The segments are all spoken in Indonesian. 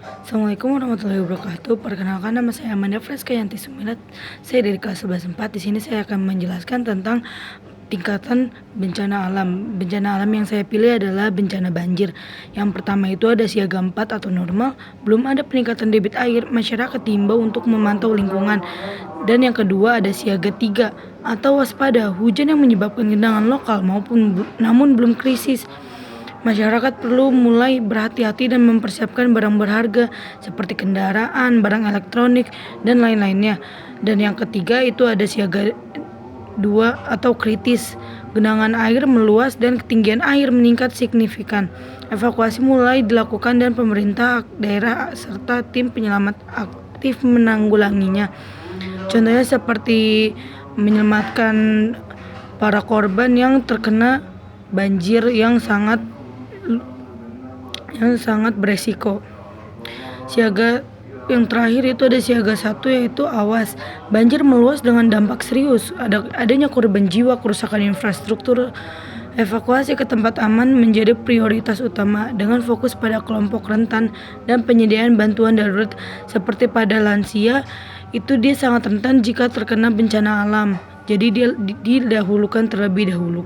Assalamualaikum warahmatullahi wabarakatuh. Perkenalkan, nama saya Amanda Freska Sumilat. Saya dari kelas 11 4. Di sini saya akan menjelaskan tentang tingkatan bencana alam. Bencana alam yang saya pilih adalah bencana banjir. Yang pertama itu ada siaga 4 atau normal. Belum ada peningkatan debit air, masyarakat diimbau untuk memantau lingkungan. Dan yang kedua ada siaga 3 atau waspada, hujan yang menyebabkan genangan lokal namun belum krisis. Masyarakat perlu mulai berhati-hati dan mempersiapkan barang berharga seperti kendaraan, barang elektronik, dan lain-lainnya. Dan yang ketiga itu ada siaga 2 atau kritis. Genangan air meluas dan ketinggian air meningkat signifikan. Evakuasi mulai dilakukan dan pemerintah daerah serta tim penyelamat aktif menanggulanginya. Contohnya seperti menyelamatkan para korban yang terkena banjir yang sangat beresiko. Siaga yang terakhir itu ada siaga 1 yaitu awas. Banjir meluas dengan dampak serius. Adanya korban jiwa, kerusakan infrastruktur. Evakuasi ke tempat aman menjadi prioritas utama dengan fokus pada kelompok rentan dan penyediaan bantuan darurat seperti pada lansia. Itu dia sangat rentan jika terkena bencana alam. Jadi dia didahulukan terlebih dahulu.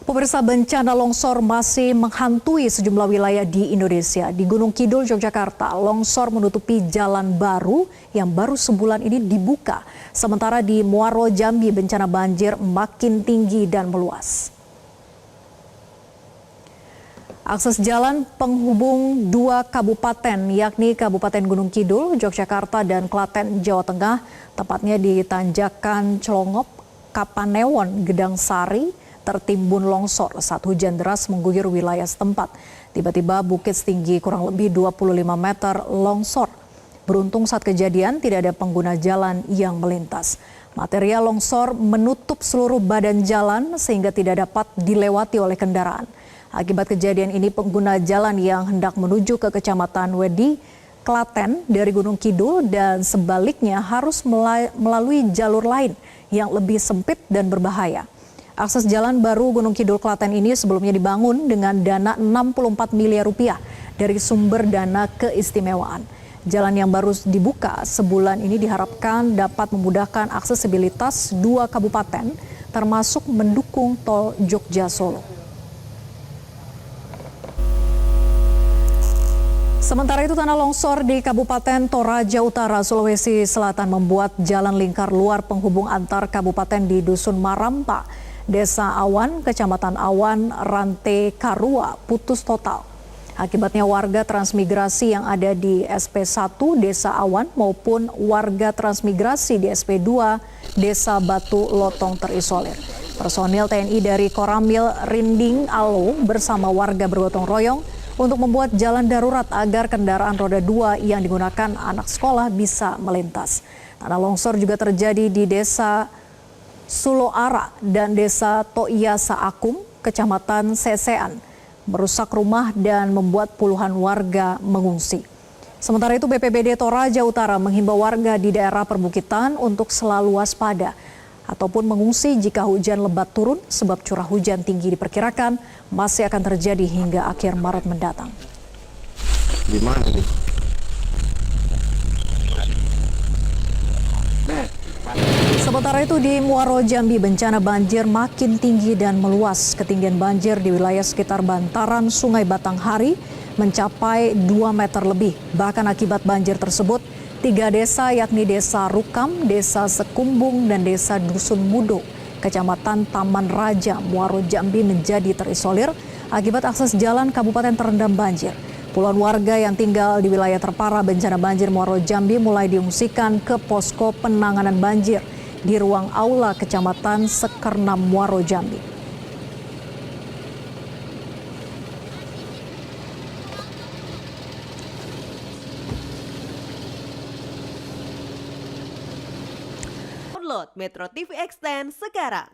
Pemirsa, bencana longsor masih menghantui sejumlah wilayah di Indonesia. Di Gunung Kidul, Yogyakarta, longsor menutupi jalan baru yang baru sebulan ini dibuka. Sementara di Muaro Jambi, bencana banjir makin tinggi dan meluas. Akses jalan penghubung dua kabupaten, yakni Kabupaten Gunung Kidul, Yogyakarta, dan Klaten, Jawa Tengah, tepatnya di Tanjakan Celongop, Kapanewon, Gedang Sari, tertimbun longsor saat hujan deras mengguyur wilayah setempat. Tiba-tiba bukit setinggi kurang lebih 25 meter longsor. Beruntung saat kejadian tidak ada pengguna jalan yang melintas. Material longsor menutup seluruh badan jalan sehingga tidak dapat dilewati oleh kendaraan. Akibat kejadian ini pengguna jalan yang hendak menuju ke Kecamatan Wedi, Klaten dari Gunung Kidul dan sebaliknya harus melalui jalur lain yang lebih sempit dan berbahaya. Akses jalan baru Gunung Kidul Klaten ini sebelumnya dibangun dengan dana 64 miliar rupiah dari sumber dana keistimewaan. Jalan yang baru dibuka sebulan ini diharapkan dapat memudahkan aksesibilitas dua kabupaten termasuk mendukung tol Jogja-Solo. Sementara itu, tanah longsor di Kabupaten Toraja Utara, Sulawesi Selatan membuat jalan lingkar luar penghubung antar kabupaten di Dusun Marampa, Desa Awan, Kecamatan Awan, Rante Karua putus total. Akibatnya warga transmigrasi yang ada di SP1 Desa Awan maupun warga transmigrasi di SP2 Desa Batu Lotong terisolir. Personil TNI dari Koramil Rinding Alo bersama warga bergotong royong untuk membuat jalan darurat agar kendaraan roda 2 yang digunakan anak sekolah bisa melintas. Tanah longsor juga terjadi di Desa Suloara dan Desa Toiyasa Akum, Kecamatan Sesean, merusak rumah dan membuat puluhan warga mengungsi. Sementara itu BPBD Toraja Utara menghimbau warga di daerah perbukitan untuk selalu waspada ataupun mengungsi jika hujan lebat turun sebab curah hujan tinggi diperkirakan masih akan terjadi hingga akhir Maret mendatang. Di mana nih? Sementara itu di Muaro Jambi, bencana banjir makin tinggi dan meluas. Ketinggian banjir di wilayah sekitar bantaran Sungai Batanghari mencapai 2 meter lebih. Bahkan akibat banjir tersebut, 3 desa yakni Desa Rukam, Desa Sekumbung, dan Desa Dusun Mudo, Kecamatan Taman Raja, Muaro Jambi menjadi terisolir akibat akses jalan kabupaten terendam banjir. Puluhan warga yang tinggal di wilayah terparah bencana banjir Muaro Jambi mulai diungsikan ke posko penanganan banjir di ruang aula Kecamatan Sekernam, Muaro Jambi. Download Metro TV Extend sekarang.